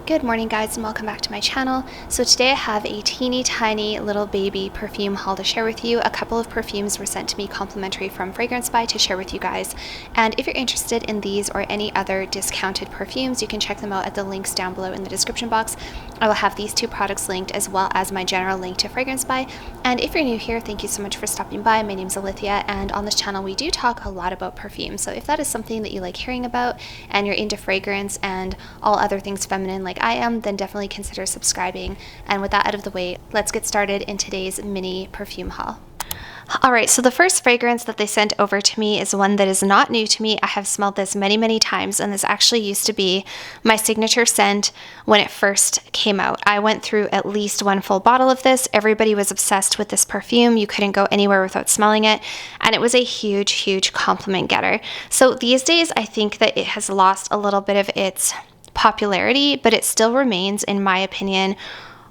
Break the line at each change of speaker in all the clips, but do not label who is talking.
Good morning guys and welcome back to my channel. So today I have a teeny tiny little baby perfume haul to share with you. A couple of perfumes were sent to me complimentary from FragranceBuy to share with you guys. And if you're interested in these or any other discounted perfumes, you can check them out at the links down below in the description box. I will have these two products linked as well as my general link to FragranceBuy. And if you're new here, thank you so much for stopping by. My name's Alithia and on this channel we do talk a lot about perfume. So if that is something that you like hearing about and you're into fragrance and all other things feminine like I am, then definitely consider subscribing. And with that out of the way, let's get started in today's mini perfume haul. Alright, so the first fragrance that they sent over to me is one that is not new to me. I have smelled this many times, and this actually used to be my signature scent when it first came out. I went through at least one full bottle of this. Everybody was obsessed with this perfume. You couldn't go anywhere without smelling it, and it was a huge compliment getter. So these days, I think that it has lost a little bit of its popularity, but it still remains, in my opinion,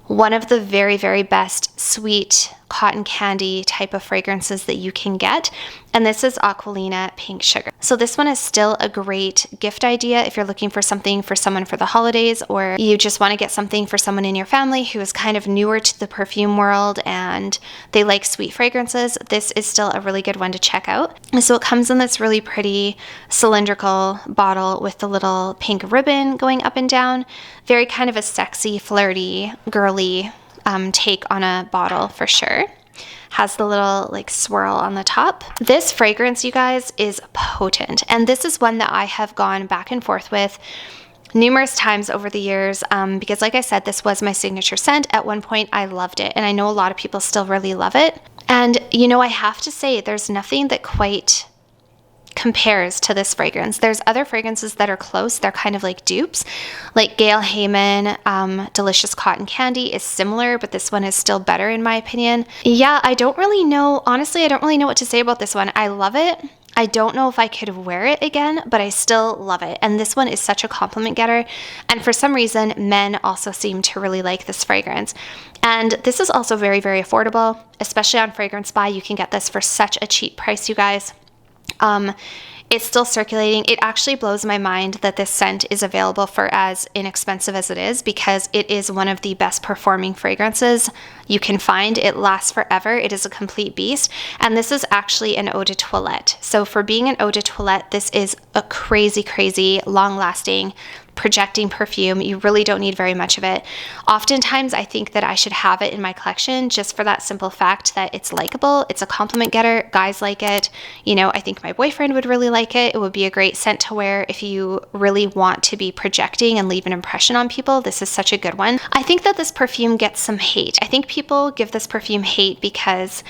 one of the very best sweet cotton candy type of fragrances that you can get, and this is Aquolina Pink Sugar. So this one is still a great gift idea if you're looking for something for someone for the holidays, or you just want to get something for someone in your family who is kind of newer to the perfume world and they like sweet fragrances. This is still a really good one to check out. So it comes in this really pretty cylindrical bottle with the little pink ribbon going up and down. Very kind of a sexy, flirty, girly take on a bottle for sure. Has the little like swirl on the top. This fragrance, you guys, is potent, and this is one that I have gone back and forth with numerous times over the years because like I said, this was my signature scent. At one point I loved it, and I know a lot of people still really love it. And you know, I have to say there's nothing that quite compares to this fragrance. There's other fragrances that are close. They're kind of like dupes. Like Gail Heyman, Delicious Cotton Candy is similar, but this one is still better in my opinion. Yeah, I don't really know. Honestly, I don't really know what to say about this one. I love it. I don't know if I could wear it again, but I still love it. And this one is such a compliment getter. And for some reason, men also seem to really like this fragrance. And this is also very affordable, especially on FragranceBuy. You can get this for such a cheap price, you guys. It's still circulating. It actually blows my mind that this scent is available for as inexpensive as it is, because it is one of the best performing fragrances you can find. It lasts forever. It is a complete beast. And this is actually an eau de toilette. So for being an eau de toilette, this is a crazy long lasting projecting perfume. You really don't need very much of it. Oftentimes I think that I should have it in my collection just for that simple fact that it's likable. It's a compliment getter. Guys like it. You know, I think my boyfriend would really like it. It would be a great scent to wear if you really want to be projecting and leave an impression on people. This is such a good one. I think that this perfume gets some hate. I think people give this perfume hate because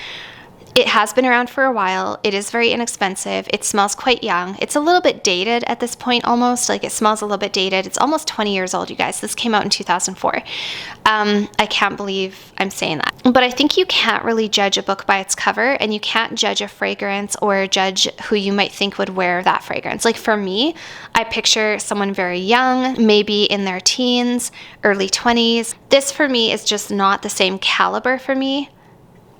it has been around for a while. It is very inexpensive. It smells quite young. It's a little bit dated at this point almost. Like, it smells a little bit dated. It's almost 20 years old, you guys. This came out in 2004. I can't believe I'm saying that. But I think you can't really judge a book by its cover, and you can't judge a fragrance or judge who you might think would wear that fragrance. Like for me, I picture someone very young, maybe in their teens, early 20s. This for me is just not the same caliber for me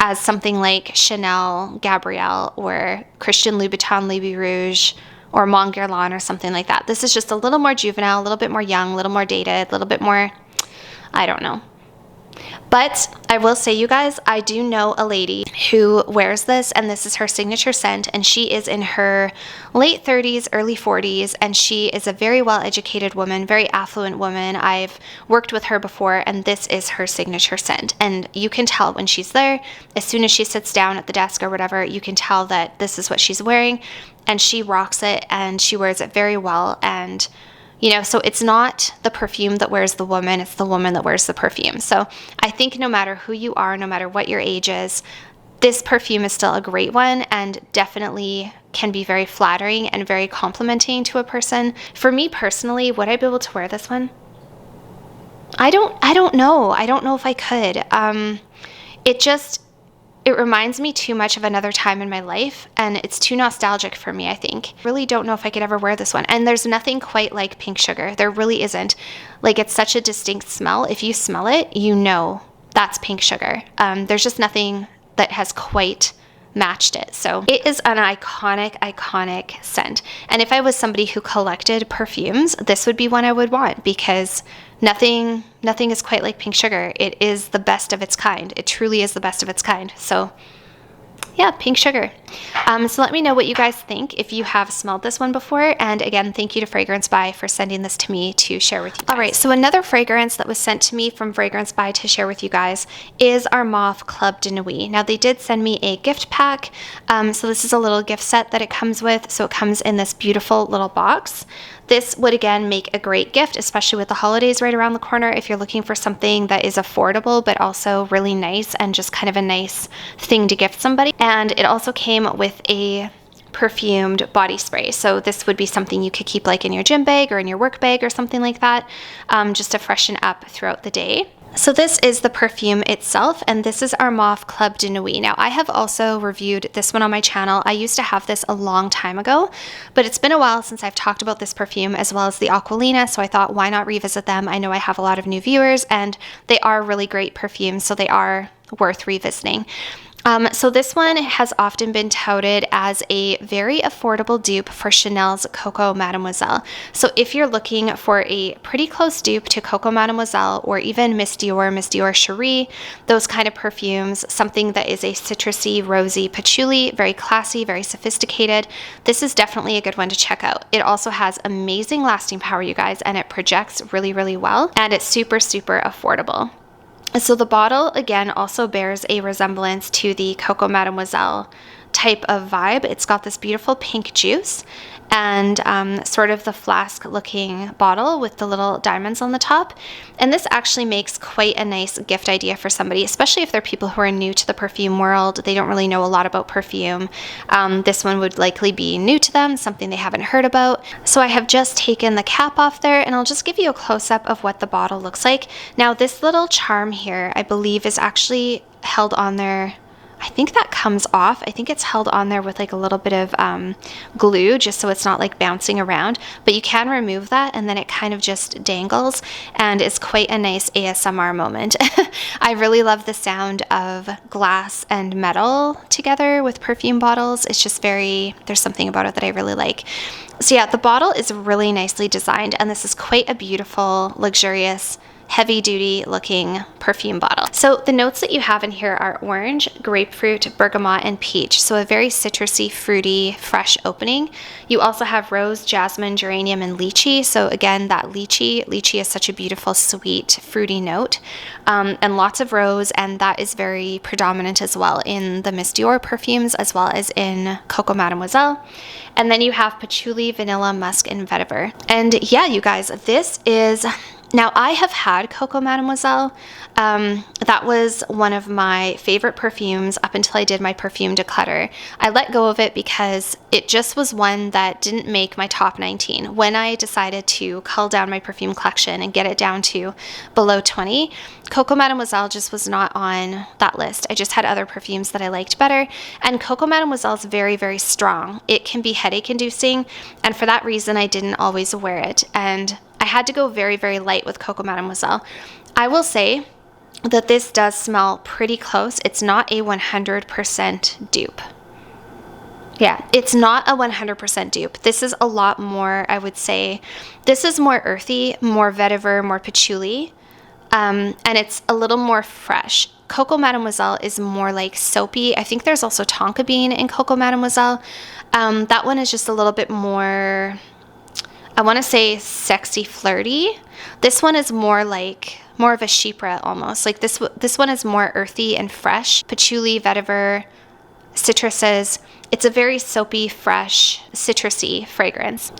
as something like Chanel, Gabrielle, or Christian Louboutin, Libby Rouge, or Mon Guerlain, or something like that. This is just a little more juvenile, a little bit more young, a little more dated, a little bit more, I don't know. But I will say, you guys, I do know a lady who wears this, and this is her signature scent, and she is in her late 30s, early 40s, and she is a very well-educated woman, very affluent woman. I've worked with her before, and this is her signature scent. And you can tell when she's there, as soon as she sits down at the desk or whatever, you can tell that this is what she's wearing, and she rocks it, and she wears it very well. And you know, so it's not the perfume that wears the woman, it's the woman that wears the perfume. So I think no matter who you are, no matter what your age is, this perfume is still a great one and definitely can be very flattering and very complimenting to a person. For me personally, would I be able to wear this one? I don't know. I don't know if I could. It reminds me too much of another time in my life, and it's too nostalgic for me, I think. Really don't know if I could ever wear this one. And there's nothing quite like Pink Sugar. There really isn't. Like, it's such a distinct smell. If you smell it, you know that's Pink Sugar. There's just nothing that has quite matched it. So it is an iconic scent. And if I was somebody who collected perfumes, this would be one I would want, because nothing is quite like pink sugar. It is the best of its kind. It truly is the best of its kind. So yeah, pink sugar. So let me know what you guys think if you have smelled this one before. And again, thank you to FragranceBuy for sending this to me to share with you guys. All right, so another fragrance that was sent to me from FragranceBuy to share with you guys is Armaf Club de Nuit. Now they did send me a gift pack. So this is a little gift set that it comes with. So it comes in this beautiful little box. This would again make a great gift, especially with the holidays right around the corner, if you're looking for something that is affordable but also really nice and just kind of a nice thing to gift somebody. And it also came with a perfumed body spray. So this would be something you could keep like in your gym bag or in your work bag or something like that, just to freshen up throughout the day. So this is the perfume itself, and this is Armaf Club de Nuit. Now I have also reviewed this one on my channel. I used to have this a long time ago, but it's been a while since I've talked about this perfume as well as the Aquolina, so I thought why not revisit them? I know I have a lot of new viewers and they are really great perfumes, so they are worth revisiting. So this one has often been touted as a very affordable dupe for Chanel's Coco Mademoiselle. So if you're looking for a pretty close dupe to Coco Mademoiselle or even Miss Dior Cherie, those kind of perfumes, something that is a citrusy, rosy patchouli, very classy, very sophisticated, this is definitely a good one to check out. It also has amazing lasting power, you guys, and it projects really, really well, and it's super, super affordable. So the bottle, again, also bears a resemblance to the Coco Mademoiselle type of vibe. It's got this beautiful pink juice and sort of the flask looking bottle with the little diamonds on the top. And this actually makes quite a nice gift idea for somebody, especially if they're people who are new to the perfume world. They don't really know a lot about perfume. This one would likely be new to them, something they haven't heard about. So I have just taken the cap off there, and I'll just give you a close-up of what the bottle looks like. Now this little charm here, I believe, is actually held on there. I think that comes off. I think it's held on there with like a little bit of glue, just so it's not like bouncing around, but you can remove that and then it kind of just dangles, and it's quite a nice ASMR moment. I really love the sound of glass and metal together with perfume bottles. It's just there's something about it that I really like. So yeah, the bottle is really nicely designed, and this is quite a beautiful, luxurious, heavy-duty looking perfume bottle. So the notes that you have in here are orange, grapefruit, bergamot, and peach. So a very citrusy, fruity, fresh opening. You also have rose, jasmine, geranium, and lychee. So again, that lychee is such a beautiful, sweet, fruity note. And lots of rose, and that is very predominant as well in the Miss Dior perfumes as well as in Coco Mademoiselle. And then you have patchouli, vanilla, musk, and vetiver. And yeah, you guys, this is... Now, I have had Coco Mademoiselle. That was one of my favorite perfumes up until I did my perfume declutter. I let go of it because it just was one that didn't make my top 19. When I decided to cull down my perfume collection and get it down to below 20, Coco Mademoiselle just was not on that list. I just had other perfumes that I liked better, and Coco Mademoiselle is very, very strong. It can be headache inducing, and for that reason, I didn't always wear it, and I had to go very, very light with Coco Mademoiselle. I will say that this does smell pretty close. It's not a 100% dupe. Yeah, it's not a 100% dupe. This is a lot more, I would say, this is more earthy, more vetiver, more patchouli, and it's a little more fresh. Coco Mademoiselle is more like soapy. I think there's also tonka bean in Coco Mademoiselle. That one is just a little bit more... I want to say sexy, flirty. This one is more of a chypre almost. Like this one is more earthy and fresh. Patchouli, vetiver, citruses. It's a very soapy, fresh, citrusy fragrance.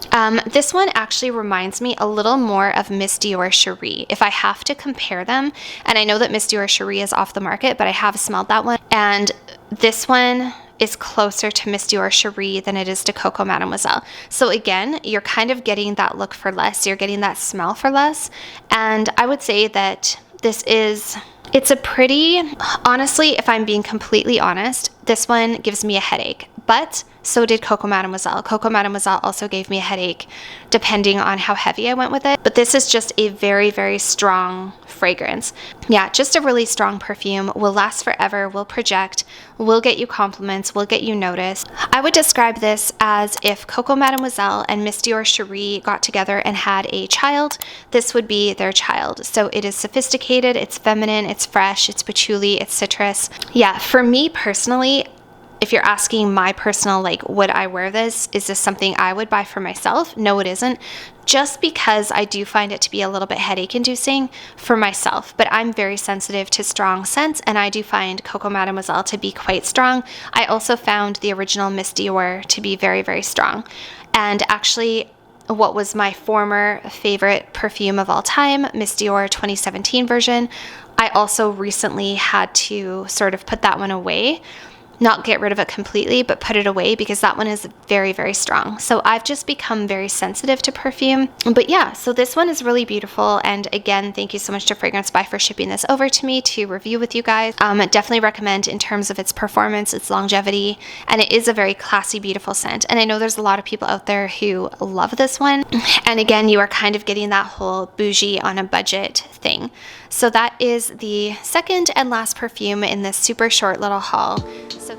This one actually reminds me a little more of Miss Dior Cherie. If I have to compare them, and I know that Miss Dior Cherie is off the market, but I have smelled that one. And this one is closer to Miss Dior Cherie than it is to Coco Mademoiselle. So again, you're kind of getting that look for less. You're getting that smell for less. And I would say that it's a pretty, honestly, if I'm being completely honest, this one gives me a headache. but so did Coco Mademoiselle. Coco Mademoiselle also gave me a headache depending on how heavy I went with it. But this is just a very, very strong fragrance. Yeah, just a really strong perfume, will last forever, will project, will get you compliments, will get you noticed. I would describe this as if Coco Mademoiselle and Miss Dior Cherie got together and had a child, this would be their child. So it is sophisticated, it's feminine, it's fresh, it's patchouli, it's citrus. Yeah, for me personally, if you're asking my personal, like, would I wear this? Is this something I would buy for myself? No, it isn't. Just because I do find it to be a little bit headache inducing for myself, but I'm very sensitive to strong scents, and I do find Coco Mademoiselle to be quite strong. I also found the original Miss Dior to be very, very strong. And actually, what was my former favorite perfume of all time, Miss Dior 2017 version, I also recently had to sort of put that one away. Not get rid of it completely, but put it away because that one is very, very strong. So I've just become very sensitive to perfume. But yeah, so this one is really beautiful. And again, thank you so much to FragranceBuy for shipping this over to me to review with you guys. Definitely recommend in terms of its performance, its longevity, and it is a very classy, beautiful scent. And I know there's a lot of people out there who love this one. And again, you are kind of getting that whole bougie on a budget thing. So that is the second and last perfume in this super short little haul. So